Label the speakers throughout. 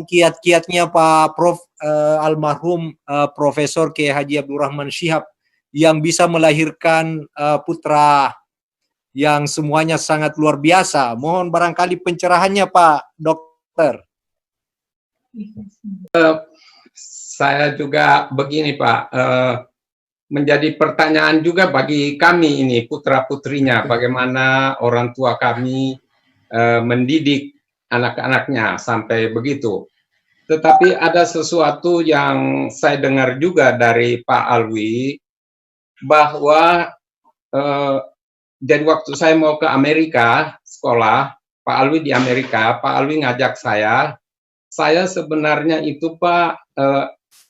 Speaker 1: kiat-kiatnya Pak Prof almarhum Profesor Kiai Haji Abdurrahman Syihab yang bisa melahirkan putra yang semuanya sangat luar biasa. Mohon barangkali pencerahannya Pak Dokter.
Speaker 2: Saya juga begini Pak, menjadi pertanyaan juga bagi kami ini putra-putrinya, bagaimana orang tua kami mendidik anak-anaknya sampai begitu. Tetapi ada sesuatu yang saya dengar juga dari Pak Alwi, bahwa jadi waktu saya mau ke Amerika sekolah, Pak Alwi di Amerika, Pak Alwi ngajak saya sebenarnya itu Pak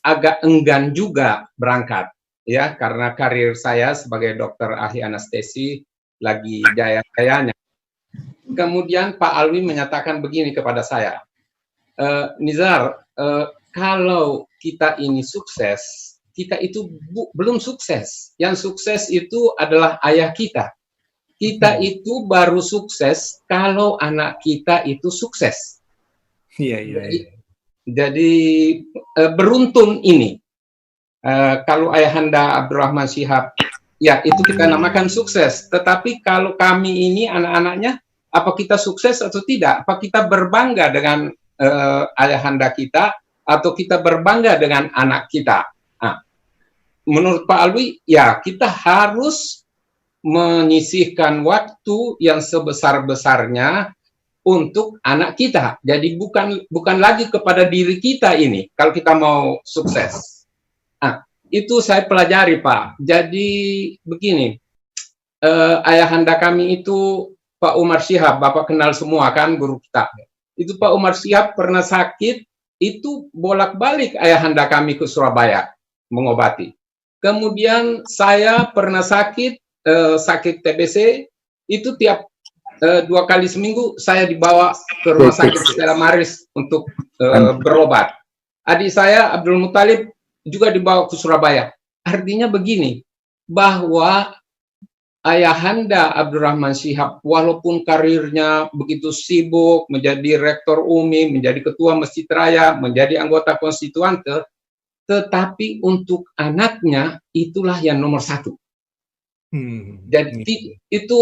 Speaker 2: agak enggan juga berangkat, ya, karena karir saya sebagai dokter ahli anestesi lagi jaya-jayanya. Kemudian Pak Alwi menyatakan begini kepada saya, Nizar, kalau kita ini sukses, kita itu belum sukses. Yang sukses itu adalah ayah kita. Kita itu baru sukses kalau anak kita itu sukses.
Speaker 1: Iya.
Speaker 2: Jadi beruntun ini. Kalau Ayahanda Abdurrahman Syihab, ya itu kita namakan sukses. Tetapi kalau kami ini anak-anaknya, apa kita sukses atau tidak? Apa kita berbangga dengan ayahanda kita, atau kita berbangga dengan anak kita? Nah, menurut Pak Alwi, ya kita harus menyisihkan waktu yang sebesar-besarnya untuk anak kita. Jadi bukan lagi kepada diri kita ini kalau kita mau sukses. Nah, itu saya pelajari Pak. Jadi begini, ayahanda kami itu Pak Umar Syihab, Bapak kenal semua kan, guru kita. Itu Pak Umar Syihab pernah sakit, itu bolak-balik ayahanda kami ke Surabaya mengobati. Kemudian saya pernah sakit TBC, itu tiap 2 kali seminggu saya dibawa ke rumah sakit Stella Maris untuk berobat. Adik saya Abdul Muthalib juga dibawa ke Surabaya. Artinya begini, bahwa ayahanda Abdurrahman Syihab walaupun karirnya begitu sibuk menjadi rektor UMI, menjadi ketua Masjid Raya, menjadi anggota konstituante, tetapi untuk anaknya itulah yang nomor 1. Jadi itu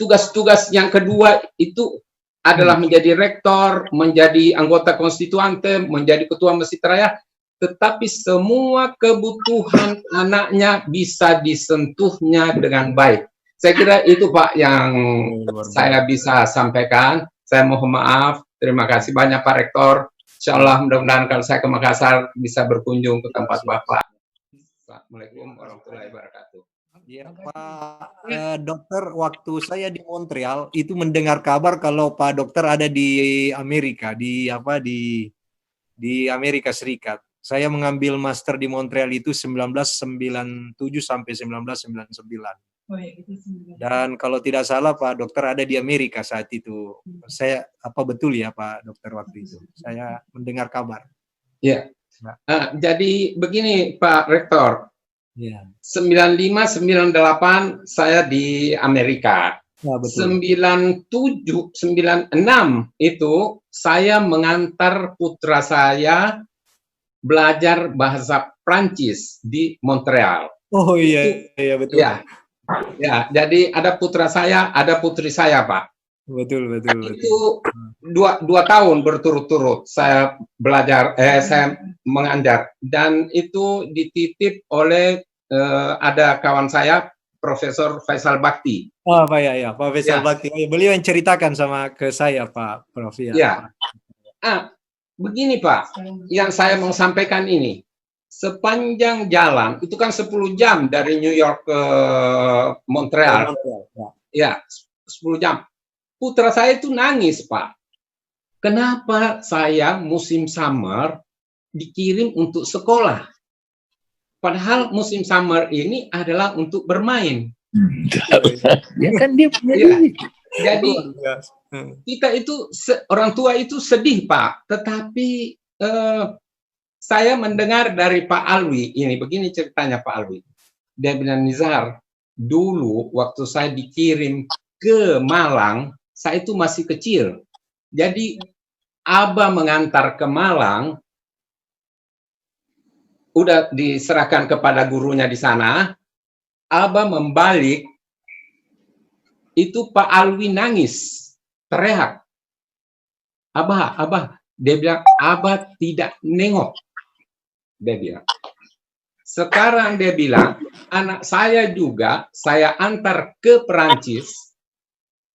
Speaker 2: tugas-tugas yang kedua itu adalah menjadi rektor, menjadi anggota konstituante, menjadi ketua Masjid Raya, tetapi semua kebutuhan anaknya bisa disentuhnya dengan baik. Saya kira itu Pak yang saya bisa sampaikan. Saya mohon maaf, terima kasih banyak Pak Rektor. Insya Allah mudah-mudahan kalau saya ke Makassar bisa berkunjung ke tempat Bapak. Assalamualaikum warahmatullahi wabarakatuh.
Speaker 1: Ya, Pak Dokter, waktu saya di Montreal itu mendengar kabar kalau Pak Dokter ada di Amerika, di Amerika Serikat. Saya mengambil master di Montreal itu 1997 sampai 1999. Dan kalau tidak salah Pak Dokter ada di Amerika saat itu. Saya betul ya Pak Dokter waktu itu? Saya mendengar kabar.
Speaker 2: Ya. Jadi begini Pak Rektor.
Speaker 1: Ya.
Speaker 2: 95-98 saya di Amerika. Ya, 97-96 itu saya mengantar putra saya belajar bahasa Prancis di Montreal.
Speaker 1: Oh iya, iya betul.
Speaker 2: Ya, jadi ada putra saya, ada putri saya, Pak.
Speaker 1: Betul.
Speaker 2: Itu 2 tahun berturut-turut saya belajar, saya mengajar, dan itu dititip oleh ada kawan saya, Profesor Faisal Bakti.
Speaker 1: Oh Pak ya, Pak Faisal Bakti. Beliau yang ceritakan sama ke saya, Pak Prof.
Speaker 2: Ya. Begini Pak, yang saya mau sampaikan ini, sepanjang jalan itu kan 10 jam dari New York ke Montreal. Ya, 10 jam. Putra saya itu nangis, Pak. Kenapa saya musim summer dikirim untuk sekolah? Padahal musim summer ini adalah untuk bermain.
Speaker 3: Ya kan dia punya duit.
Speaker 2: Jadi kita itu orang tua itu sedih, Pak. Tetapi saya mendengar dari Pak Alwi ini, begini ceritanya Pak Alwi. Dia bilang, Nizar, dulu waktu saya dikirim ke Malang, saya itu masih kecil. Jadi Abah mengantar ke Malang, udah diserahkan kepada gurunya di sana. Abah membalik, itu Pak Alwi nangis, teriak. Abah, dia bilang, Abah tidak nengok. Dia bilang. Sekarang dia bilang, anak saya juga, saya antar ke Perancis,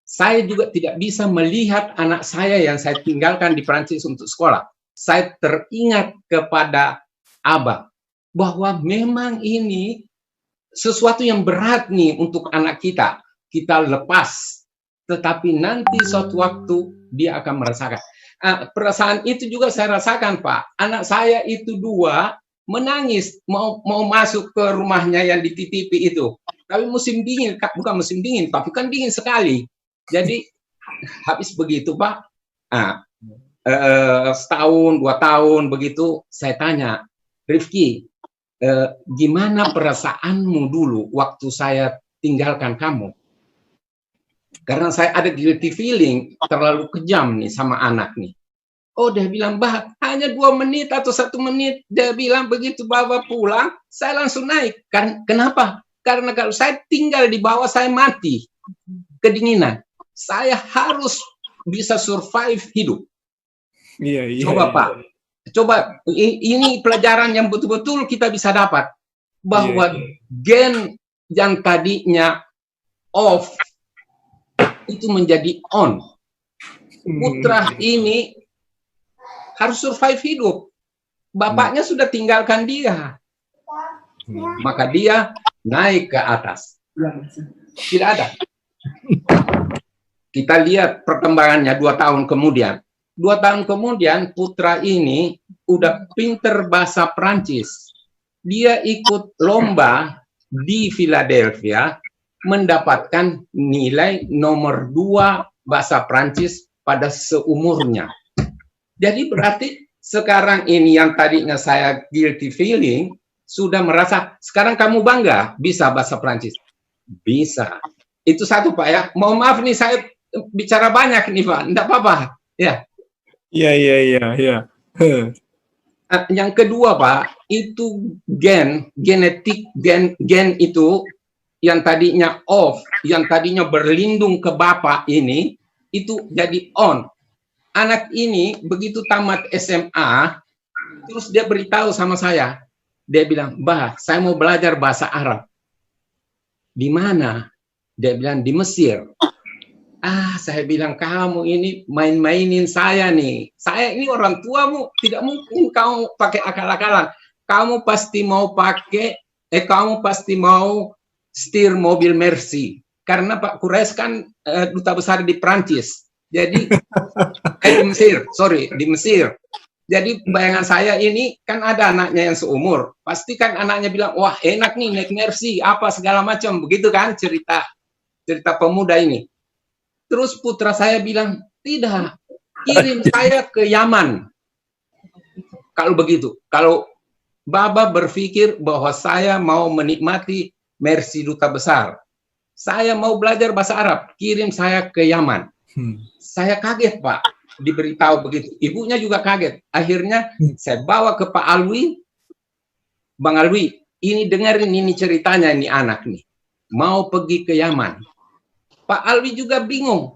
Speaker 2: saya juga tidak bisa melihat anak saya yang saya tinggalkan di Perancis untuk sekolah. Saya teringat kepada Abah, bahwa memang ini sesuatu yang berat nih untuk anak kita. Kita lepas, tetapi nanti suatu waktu dia akan merasakan. Perasaan itu juga saya rasakan, Pak. Anak saya itu 2 menangis mau masuk ke rumahnya yang dititipi itu. Tapi musim dingin, bukan musim dingin, tapi kan dingin sekali. Jadi habis begitu, Pak. Setahun, 2 tahun begitu, saya tanya, Rifki, gimana perasaanmu dulu waktu saya tinggalkan kamu? Karena saya ada guilty feeling, terlalu kejam nih sama anak nih. Oh, dia bilang, Bah, hanya 2 menit atau 1 menit. Dia bilang, begitu Bapak pulang, saya langsung naik. Kenapa? Karena kalau saya tinggal di bawah, saya mati. Kedinginan. Saya harus bisa survive hidup. Coba, Pak. Coba, ini pelajaran yang betul-betul kita bisa dapat. Bahwa gen yang tadinya off, itu menjadi on. Putra ini harus survive hidup. Bapaknya sudah tinggalkan dia. Maka dia naik ke atas. Tidak ada. Kita lihat perkembangannya 2 tahun kemudian. 2 tahun kemudian putra ini udah pinter bahasa Prancis. Dia ikut lomba di Philadelphia, mendapatkan nilai nomor 2 bahasa Prancis pada seumurnya. Jadi berarti sekarang ini yang tadinya saya guilty feeling, sudah merasa, sekarang kamu bangga bisa bahasa Prancis? Bisa. Itu satu, Pak, ya. Mohon maaf nih, saya bicara banyak nih, Pak. Tidak apa-apa. Ya.
Speaker 1: Iya.
Speaker 2: Yang kedua, Pak, itu genetik itu yang tadinya off, yang tadinya berlindung ke bapak ini, itu jadi on. Anak ini begitu tamat SMA, terus dia beritahu sama saya. Dia bilang, Bah, saya mau belajar bahasa Arab. Di mana? Dia bilang, di Mesir. Saya bilang, kamu ini main-mainin saya nih. Saya ini orang tuamu, tidak mungkin kamu pakai akal-akalan. Kamu pasti mau setir mobil Mercy. Karena Pak Quraisy kan duta besar di Prancis. Jadi, di Mesir. Jadi bayangan saya ini kan ada anaknya yang seumur. Pasti kan anaknya bilang, wah enak nih naik Mercy, apa segala macam. Begitu kan cerita pemuda ini. Terus putra saya bilang, tidak, kirim saya ke Yaman. Kalau begitu, kalau Baba berpikir bahwa saya mau menikmati Mercy duta besar, saya mau belajar bahasa Arab, kirim saya ke Yaman. Saya kaget, Pak, diberitahu begitu. Ibunya juga kaget. Akhirnya saya bawa ke Pak Alwi, Bang Alwi, ini dengerin ini ceritanya ini anak nih, mau pergi ke Yaman. Pak Alwi juga bingung.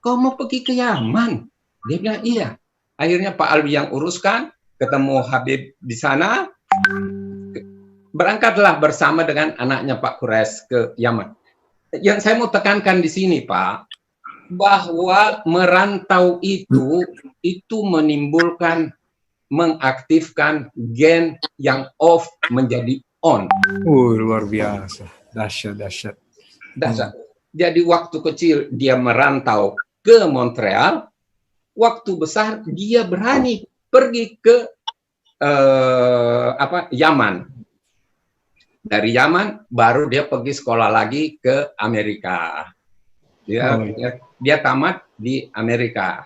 Speaker 2: Kau mau pergi ke Yaman? Dia bilang, iya. Akhirnya Pak Alwi yang uruskan, ketemu Habib di sana, berangkatlah bersama dengan anaknya Pak Quraisy ke Yaman. Yang saya mau tekankan di sini, Pak, bahwa merantau itu menimbulkan, mengaktifkan gen yang off menjadi on.
Speaker 1: Luar biasa. Dahsyat.
Speaker 2: Jadi waktu kecil dia merantau ke Montreal, waktu besar dia berani pergi ke Yaman. Dari Yaman baru dia pergi sekolah lagi ke Amerika. Dia tamat di Amerika.